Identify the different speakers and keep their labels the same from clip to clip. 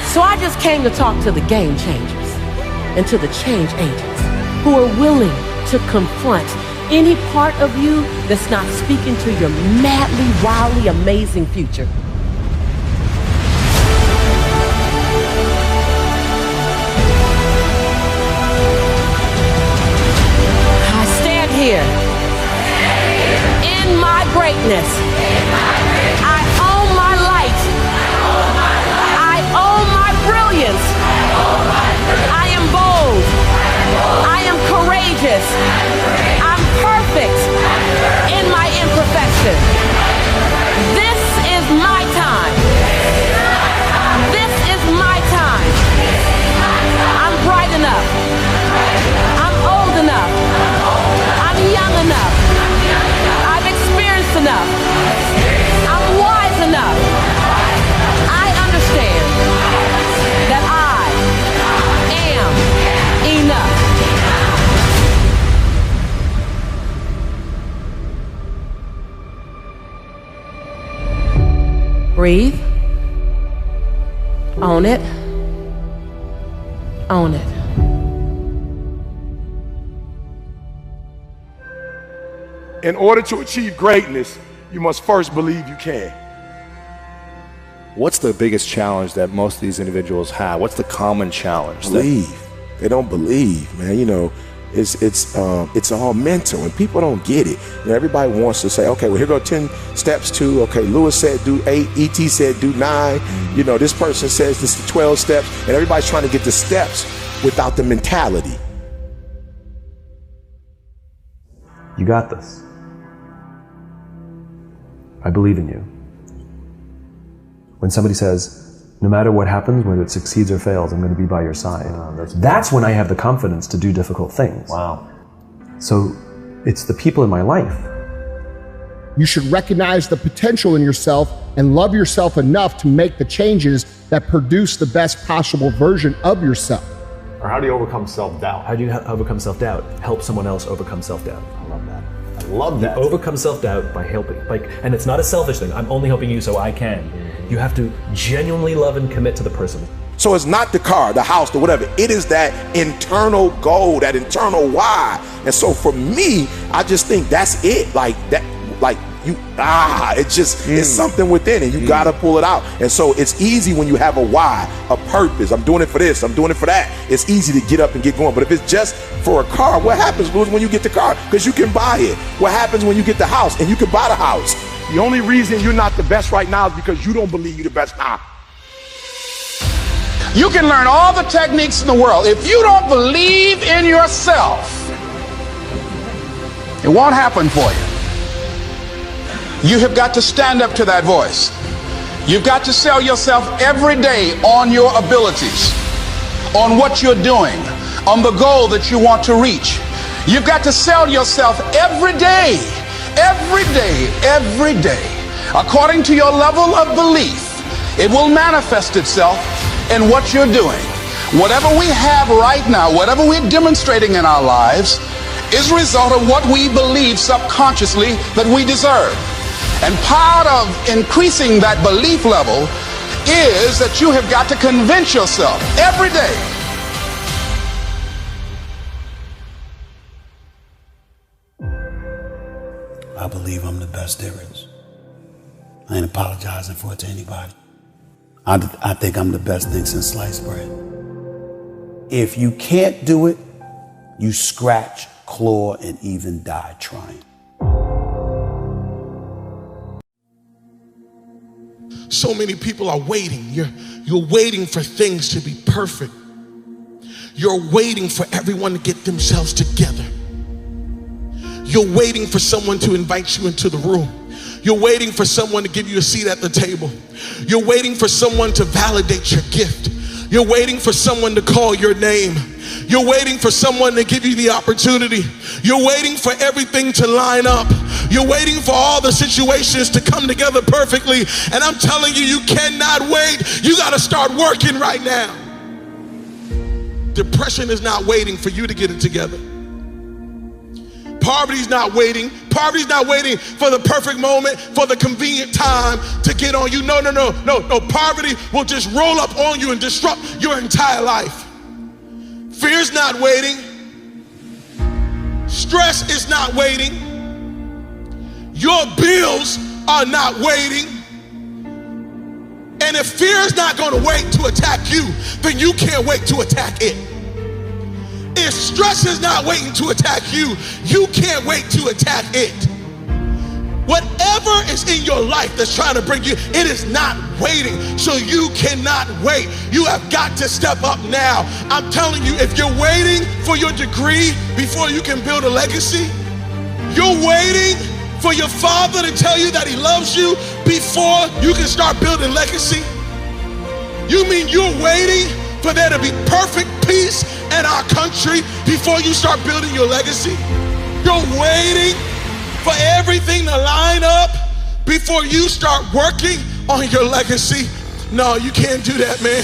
Speaker 1: So I just came to talk to the game changers and to the change agents who are willing to confront any part of you that's not speaking to your madly, wildly amazing future. I stand here in my greatness. I own my light. I own my brilliance. I am bold. I am courageous. I'm perfect in my imperfection. This is my time. This is my time. I'm bright enough. I'm old enough. I'm young enough. I've experienced enough. I'm wise enough. I understand that I am enough. Breathe. Own it. Own it.
Speaker 2: In order to achieve greatness, you must first believe you can.
Speaker 3: What's the biggest challenge that most of these individuals have? What's the common challenge?
Speaker 4: Believe. They don't believe, man. You know, it's all mental, and people don't get it. You know, everybody wants to say, okay, well, here go 10 steps to, okay, Lewis said do 8, E.T. said do 9. You know, this person says this is 12 steps, and everybody's trying to get the steps without the mentality.
Speaker 5: You got this. I believe in you. When somebody says, no matter what happens, whether it succeeds or fails, I'm going to be by your side. That's when I have the confidence to do difficult things.
Speaker 6: Wow.
Speaker 5: So it's the people in my life.
Speaker 7: You should recognize the potential in yourself and love yourself enough to make the changes that produce the best possible version of yourself.
Speaker 6: Or how do you overcome self-doubt?
Speaker 5: How do you overcome self-doubt? Help someone else overcome self-doubt.
Speaker 6: I love that. I love that.
Speaker 5: You overcome self-doubt by helping. And it's not a selfish thing. I'm only helping you so I can. You have to genuinely love and commit to the person.
Speaker 4: So it's not the car, the house, the whatever. It is that internal goal, that internal why. And so for me, I just think that's it. Like that, like you, it's just, it's something within it. You gotta pull it out. And so it's easy when you have a why, a purpose. I'm doing it for this, I'm doing it for that. It's easy to get up and get going. But if it's just for a car, what happens, Louis, when you get the car? Because you can buy it. What happens when you get the house and you can buy the house?
Speaker 2: The only reason you're not the best right now is because you don't believe you're the best now.
Speaker 8: You can learn all the techniques in the world. If you don't believe in yourself, it won't happen for you. You have got to stand up to that voice. You've got to sell yourself every day on your abilities, on what you're doing, on the goal that you want to reach. You've got to sell yourself every day. Every day, every day, according to your level of belief, it will manifest itself in what you're doing. Whatever we have right now, whatever we're demonstrating in our lives, is a result of what we believe subconsciously that we deserve. And part of increasing that belief level is that you have got to convince yourself every day.
Speaker 9: I believe I'm the best there is. I ain't apologizing for it to anybody. I think I'm the best thing since sliced bread. If you can't do it, you scratch, claw, and even die trying.
Speaker 10: So many people are waiting. You're waiting for things to be perfect. You're waiting for everyone to get themselves together. You're waiting for someone to invite you into the room. You're waiting for someone to give you a seat at the table. You're waiting for someone to validate your gift. You're waiting for someone to call your name. You're waiting for someone to give you the opportunity. You're waiting for everything to line up. You're waiting for all the situations to come together perfectly. And I'm telling you, you cannot wait. You got to start working right now. Depression is not waiting for you to get it together. Poverty's not waiting. Poverty's not waiting for the perfect moment, for the convenient time to get on you. No. Poverty will just roll up on you and disrupt your entire life. Fear's not waiting. Stress is not waiting. Your bills are not waiting. And if fear is not going to wait to attack you, then you can't wait to attack it. If stress is not waiting to attack you, you can't wait to attack it. Whatever is in your life that's trying to bring you, it is not waiting. So you cannot wait. You have got to step up now. I'm telling you, if you're waiting for your degree before you can build a legacy, you're waiting for your father to tell you that he loves you before you can start building legacy. You mean you're waiting for there to be perfect peace in our country before you start building your legacy? You're waiting for everything to line up before you start working on your legacy? No, you can't do that, man.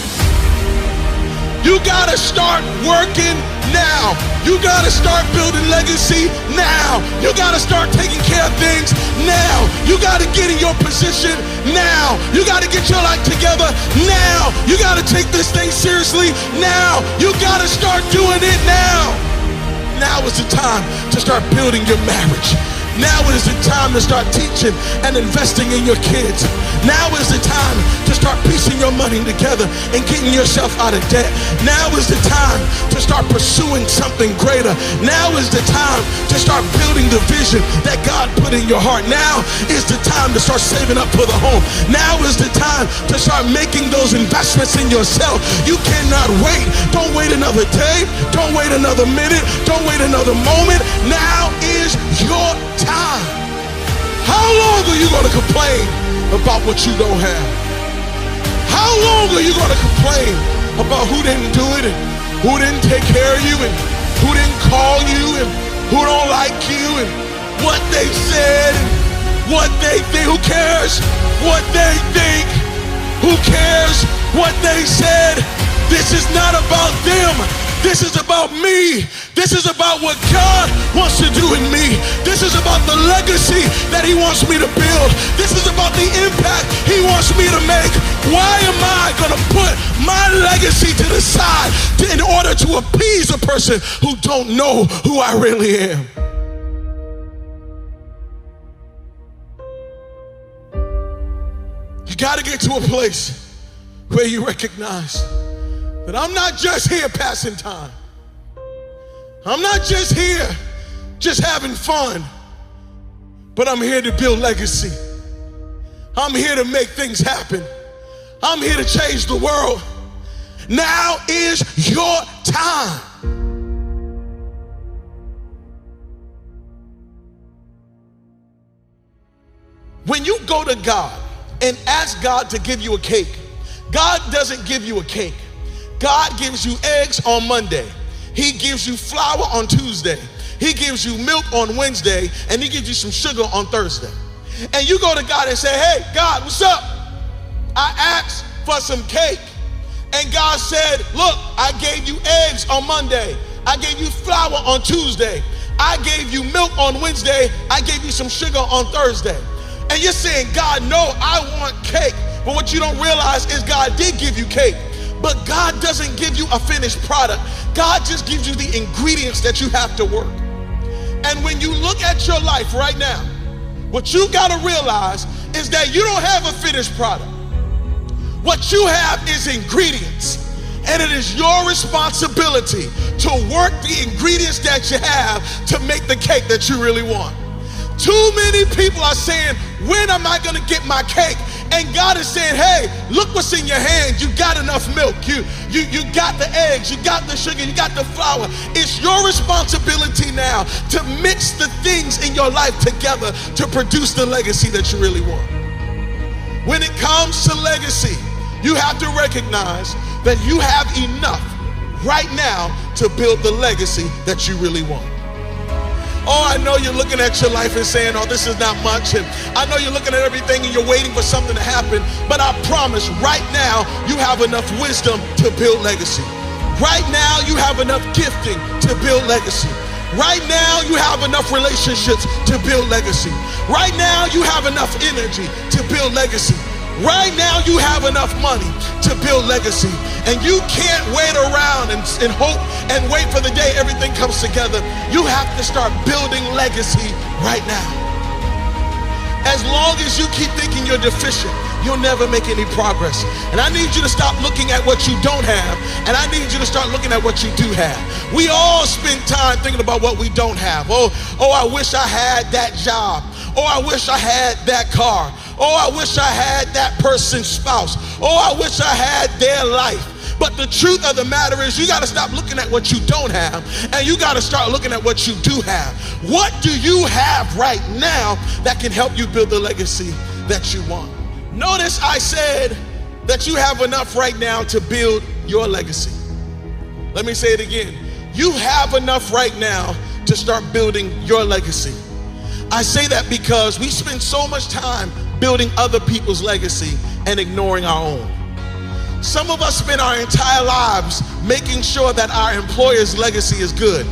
Speaker 10: You gotta start working now. You gotta start building legacy now. You gotta start taking care of things now. You gotta get in your position now. You gotta get your life together now. You gotta take this thing seriously now. You gotta start doing it now. Now is the time to start building your marriage. Now is the time to start teaching and investing in your kids. Now is the time to start piecing your money together and getting yourself out of debt. Now is the time to start pursuing something greater. Now is the time to start building the vision that God put in your heart. Now is the time to start saving up for the home. Now is the time to start making those investments in yourself. You cannot wait. Don't wait another day. Don't wait another minute. Don't wait another moment. Now is your time. How long are you going to complain about what you don't have? How long are you going to complain about who didn't do it and who didn't take care of you and who didn't call you and who don't like you and what they said and what they think? Who cares what they think? Who cares what they said? This is not about them. This is about me. This is about what God wants to do in me. This is about the legacy that he wants me to build. This is about the impact he wants me to make. Why am I going to put my legacy to the side in order to appease a person who don't know who I really am? You got to get to a place where you recognize that I'm not just here passing time. I'm not just here just having fun, but I'm here to build legacy. I'm here to make things happen. I'm here to change the world. Now is your time. When you go to God and ask God to give you a cake, God doesn't give you a cake. God gives you eggs on Monday. He gives you flour on Tuesday. He gives you milk on Wednesday, and he gives you some sugar on Thursday. And you go to God and say, hey, God, what's up? I asked for some cake. And God said, look, I gave you eggs on Monday. I gave you flour on Tuesday. I gave you milk on Wednesday. I gave you some sugar on Thursday. And you're saying, God, no, I want cake. But what you don't realize is God did give you cake. But God doesn't give you a finished product. God just gives you the ingredients that you have to work. And when you look at your life right now, what you got to realize is that you don't have a finished product. What you have is ingredients. And it is your responsibility to work the ingredients that you have to make the cake that you really want. Too many people are saying, when am I going to get my cake? And God is saying, hey, look what's in your hand. You got enough milk. You got the eggs. You got the sugar. You got the flour. It's your responsibility now to mix the things in your life together to produce the legacy that you really want. When it comes to legacy, you have to recognize that you have enough right now to build the legacy that you really want. Oh, I know you're looking at your life and saying, oh, this is not much. And I know you're looking at everything and you're waiting for something to happen. But I promise right now, you have enough wisdom to build legacy. Right now, you have enough gifting to build legacy. Right now, you have enough relationships to build legacy. Right now, you have enough energy to build legacy. Right now, you have enough money to build legacy. And you can't wait around and hope and wait for the day everything comes together. You have to start building legacy right now. As long as you keep thinking you're deficient, you'll never make any progress. And I need you to stop looking at what you don't have, and I need you to start looking at what you do have. We all spend time thinking about what we don't have. Oh, I wish I had that job. Oh, I wish I had that car. Oh, I wish I had that person's spouse. Oh, I wish I had their life. But the truth of the matter is, you got to stop looking at what you don't have, and you got to start looking at what you do have. What do you have right now that can help you build the legacy that you want? Notice I said that you have enough right now to build your legacy. Let me say it again. You have enough right now to start building your legacy. I say that because we spend so much time building other people's legacy and ignoring our own. Some of us spend our entire lives making sure that our employer's legacy is good.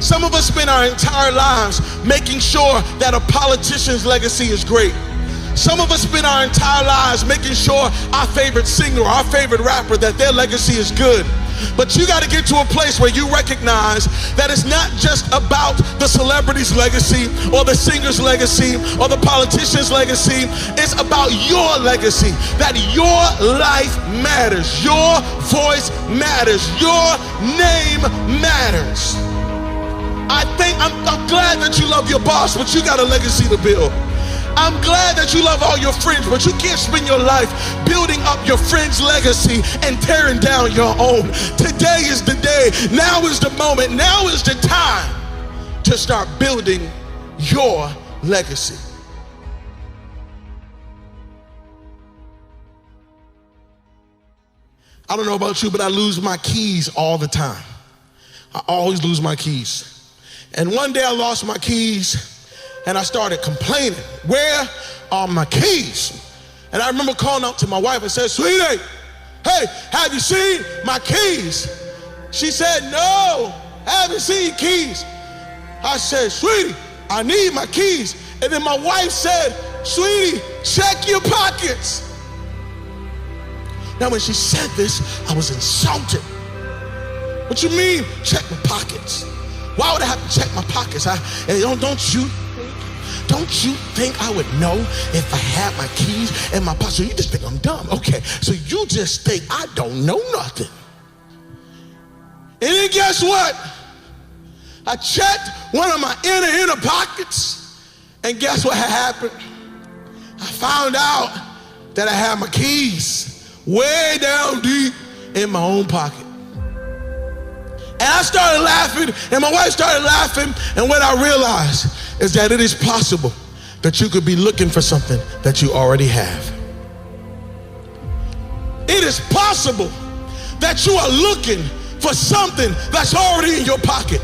Speaker 10: Some of us spend our entire lives making sure that a politician's legacy is great. Some of us spend our entire lives making sure our favorite singer or our favorite rapper, that their legacy is good. But you got to get to a place where you recognize that it's not just about the celebrity's legacy or the singer's legacy or the politician's legacy. It's about your legacy, that your life matters, your voice matters, your name matters. I'm glad that you love your boss, but you got a legacy to build. I'm glad that you love all your friends, but you can't spend your life building up your friend's legacy and tearing down your own. Today is the day. Now is the moment. Now is the time to start building your legacy. I don't know about you, but I lose my keys all the time. I always lose my keys. And one day I lost my keys, and I started complaining. Where are my keys? And I remember calling out to my wife and said, sweetie, hey, have you seen my keys? She said, no, I haven't seen keys. I said, sweetie, I need my keys. And then my wife said, sweetie, check your pockets. Now when she said this, I was insulted. What you mean, check my pockets? Why would I have to check my pockets? Don't you think I would know if I had my keys in my pocket? So you just think I'm dumb. Okay, so you just think I don't know nothing. And then guess what? I checked one of my inner pockets, and guess what happened? I found out that I had my keys way down deep in my own pocket. And I started laughing, and my wife started laughing, and what I realized is that it is possible that you could be looking for something that you already have. It is possible that you are looking for something that's already in your pocket.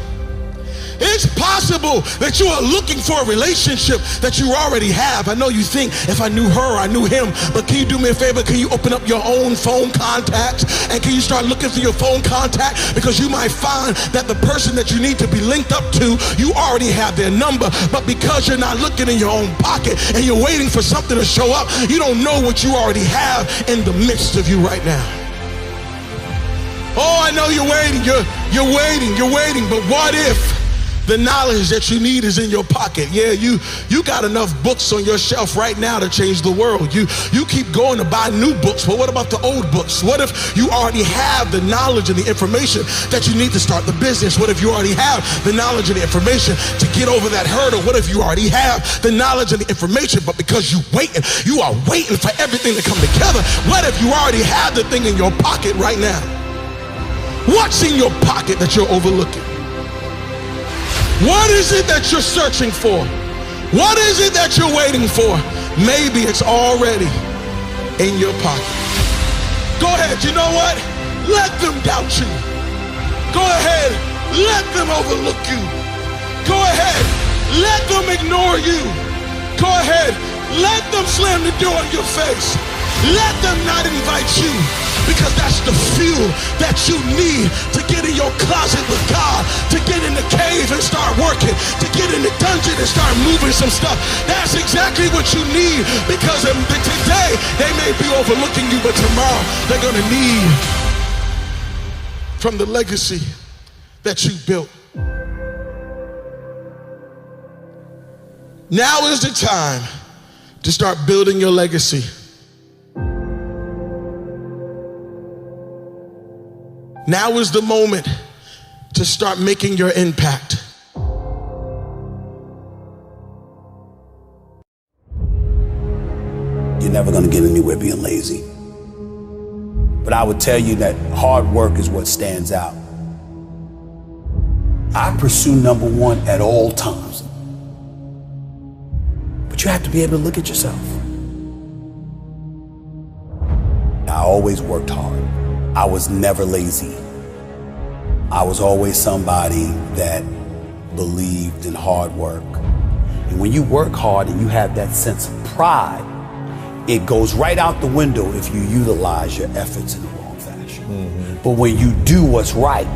Speaker 10: It's possible that you are looking for a relationship that you already have. I know you think, if I knew her, I knew him, but can you do me a favor? Can you open up your own phone contacts, and can you start looking through your phone contact? Because you might find that the person that you need to be linked up to, you already have their number, but because you're not looking in your own pocket and you're waiting for something to show up, you don't know what you already have in the midst of you right now. Oh, I know you're waiting, you're waiting, but what if the knowledge that you need is in your pocket? Yeah, you got enough books on your shelf right now to change the world. You keep going to buy new books, but what about the old books? What if you already have the knowledge and the information that you need to start the business? What if you already have the knowledge and the information to get over that hurdle? What if you already have the knowledge and the information, but because you are waiting for everything to come together? What if you already have the thing in your pocket right now? What's in your pocket that you're overlooking? What is it that you're searching for? What is it that you're waiting for? Maybe it's already in your pocket. Go ahead, you know what? Let them doubt you. Go ahead, let them overlook you. Go ahead, let them ignore you. Go ahead, let them slam the door in your face. Let them not invite you, because that's the fuel that you need to get in your closet with God, to get in the cave and start working, to get in the dungeon and start moving some stuff. That's exactly what you need, because today they may be overlooking you, but tomorrow they're gonna need from the legacy that you built. Now is the time to start building your legacy. Now is the moment to start making your impact.
Speaker 9: You're never gonna get anywhere being lazy. But I would tell you that hard work is what stands out. I pursue number one at all times. But you have to be able to look at yourself. I always worked hard. I was never lazy. I was always somebody that believed in hard work. And when you work hard and you have that sense of pride, it goes right out the window if you utilize your efforts in the wrong fashion. But when you do what's right,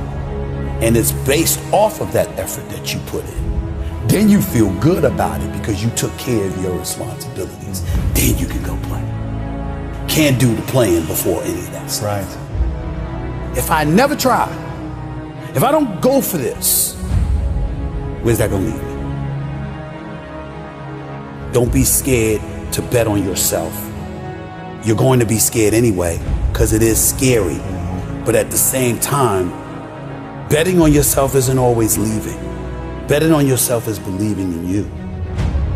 Speaker 9: and it's based off of that effort that you put in, then you feel good about it because you took care of your responsibilities. Then you can go play. Can't do the playing before any of that stuff.
Speaker 3: Right.
Speaker 9: If I never try, if I don't go for this, where's that gonna lead me? Don't be scared to bet on yourself. You're going to be scared anyway, because it is scary. But at the same time, betting on yourself isn't always leaving. Betting on yourself is believing in you.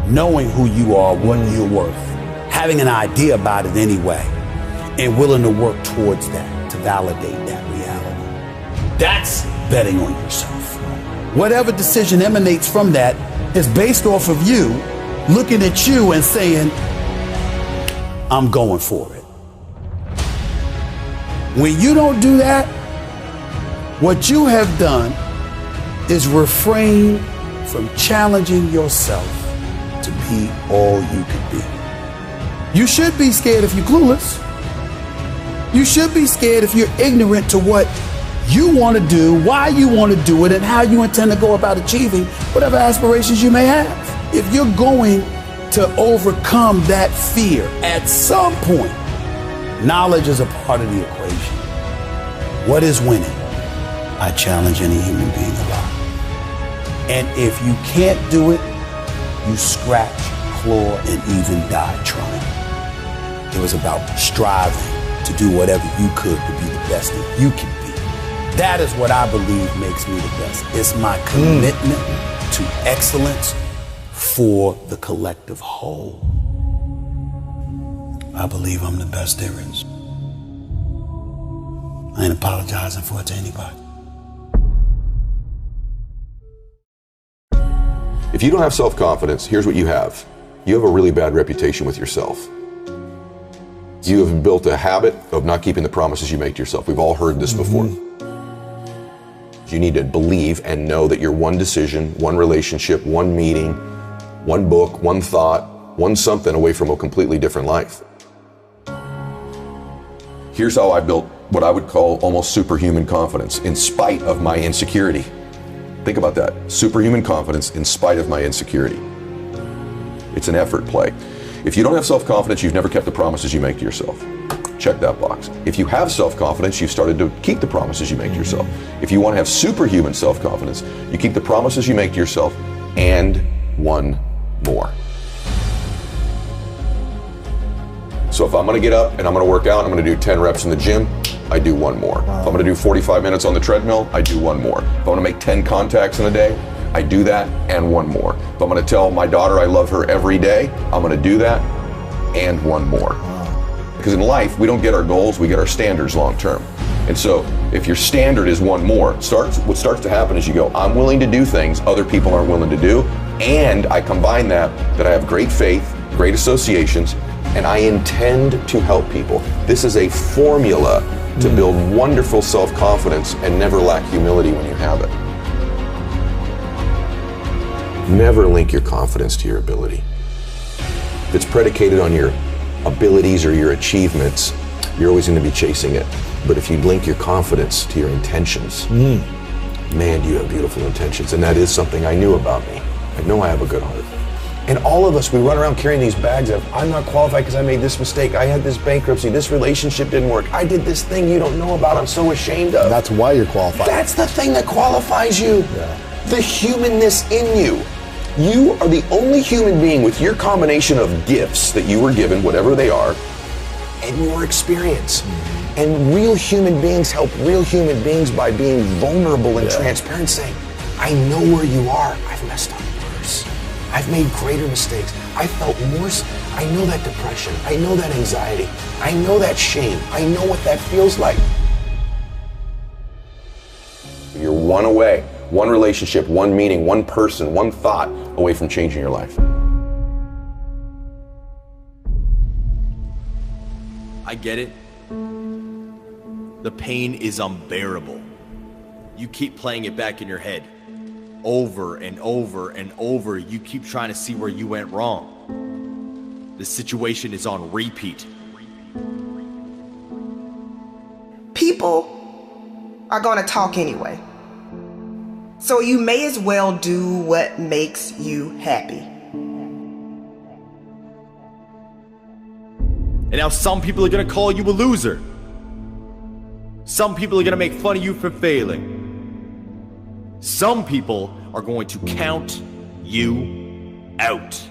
Speaker 9: Knowing who you are, what you're worth. Having an idea about it anyway. And willing to work towards that, to validate that reality. That's betting on yourself. Whatever decision emanates from that is based off of you looking at you and saying, I'm going for it. When you don't do that, what you have done is refrain from challenging yourself to be all you could be. You should be scared if you're clueless. You should be scared if you're ignorant to what you want to do, why you want to do it, and how you intend to go about achieving whatever aspirations you may have. If you're going to overcome that fear at some point, knowledge is a part of the equation. What is winning? I challenge any human being alive. And if you can't do it, you scratch, claw, and even die trying. It was about striving to do whatever you could to be the best that you can be. That is what I believe makes me the best. It's my commitment to excellence for the collective whole. I believe I'm the best there is. I ain't apologizing for it to anybody.
Speaker 11: If you don't have self-confidence, here's what you have. You have a really bad reputation with yourself. You have built a habit of not keeping the promises you make to yourself. We've all heard this before. You need to believe and know that you're one decision, one relationship, one meeting, one book, one thought, one something away from a completely different life. Here's how I built what I would call almost superhuman confidence in spite of my insecurity. Think about that. Superhuman confidence in spite of my insecurity. It's an effort play. If you don't have self-confidence, you've never kept the promises you make to yourself. Check that box. If you have self-confidence, you've started to keep the promises you make to yourself. If you want to have superhuman self-confidence, you keep the promises you make to yourself and one more. So if I'm going to get up and I'm going to work out, I'm going to do 10 reps in the gym, I do one more. If I'm going to do 45 minutes on the treadmill, I do one more. If I'm going to make 10 contacts in a day, I do that and one more. If I'm going to tell my daughter I love her every day, I'm going to do that and one more. Because in life, we don't get our goals, we get our standards long term. And so if your standard is one more, what starts to happen is you go, I'm willing to do things other people aren't willing to do, and I combine that I have great faith, great associations, and I intend to help people. This is a formula to build wonderful self-confidence and never lack humility when you have it. Never link your confidence to your ability. If it's predicated on your abilities or your achievements, you're always going to be chasing it. But if you link your confidence to your intentions, man, do you have beautiful intentions. And that is something I knew about me. I know I have a good heart. And all of us, we run around carrying these bags of, I'm not qualified because I made this mistake. I had this bankruptcy. This relationship didn't work. I did this thing you don't know about. I'm so ashamed of.
Speaker 3: That's why you're qualified.
Speaker 11: That's the thing that qualifies you.
Speaker 3: Yeah.
Speaker 11: The humanness in you. You are the only human being with your combination of gifts that you were given, whatever they are, and your experience. And real human beings help real human beings by being vulnerable and transparent, saying, I know where you are. I've messed up worse. I've made greater mistakes. I felt worse. I know that depression. I know that anxiety. I know that shame. I know what that feels like. You're one away, one relationship, one meeting, one person, one thought away from changing your life.
Speaker 12: I get it. The pain is unbearable. You keep playing it back in your head. Over and over and over, you keep trying to see where you went wrong. The situation is on repeat.
Speaker 13: People are going to talk anyway. So you may as well do what makes you happy.
Speaker 12: And now some people are going to call you a loser. Some people are going to make fun of you for failing. Some people are going to count you out.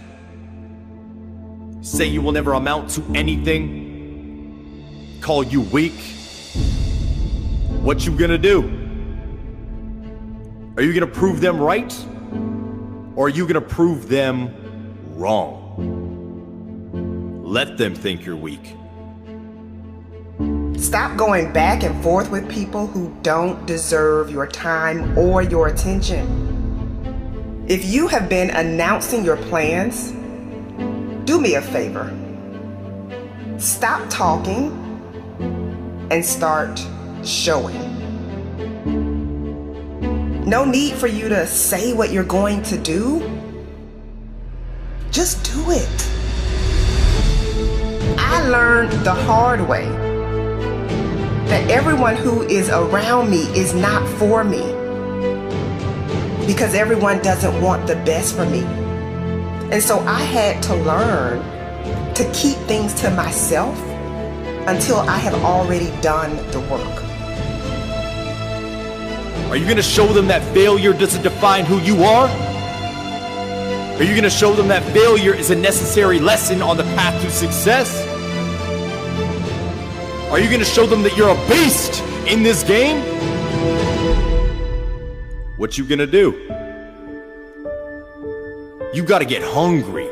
Speaker 12: Say you will never amount to anything. Call you weak. What you gonna do? Are you gonna prove them right? Or are you gonna prove them wrong? Let them think you're weak.
Speaker 13: Stop going back and forth with people who don't deserve your time or your attention. If you have been announcing your plans, do me a favor. Stop talking and start showing. No need for you to say what you're going to do. Just do it. I learned the hard way that everyone who is around me is not for me, because everyone doesn't want the best for me. And so I had to learn to keep things to myself until I have already done the work.
Speaker 12: Are you gonna show them that failure doesn't define who you are? Are you gonna show them that failure is a necessary lesson on the path to success? Are you gonna show them that you're a beast in this game? What you gonna do? You gotta get hungry.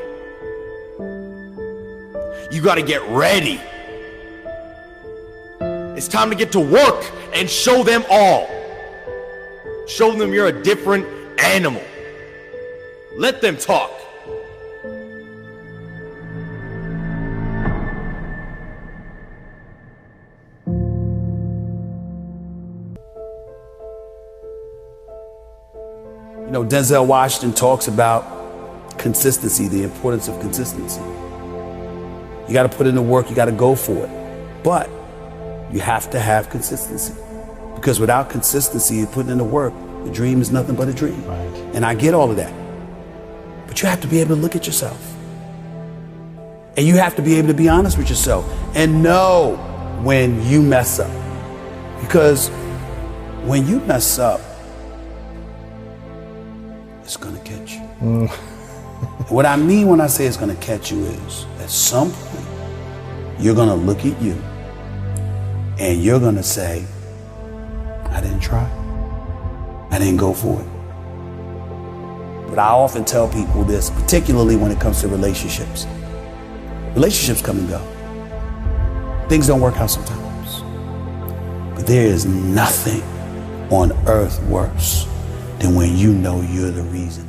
Speaker 12: You gotta get ready. It's time to get to work and show them all. Show them you're a different animal. Let them talk.
Speaker 9: You know, Denzel Washington talks about consistency, the importance of consistency. You got to put in the work, you got to go for it. But you have to have consistency. Because without consistency and putting in the work, the dream is nothing but a dream. Right. And I get all of that. But you have to be able to look at yourself. And you have to be able to be honest with yourself and know when you mess up. Because when you mess up, it's gonna catch you. What I mean when I say it's gonna catch you is, at some point, you're gonna look at you and you're gonna say, I didn't try. I didn't go for it. But I often tell people this, particularly when it comes to relationships. Relationships come and go. Things don't work out sometimes. But there is nothing on earth worse than when you know you're the reason.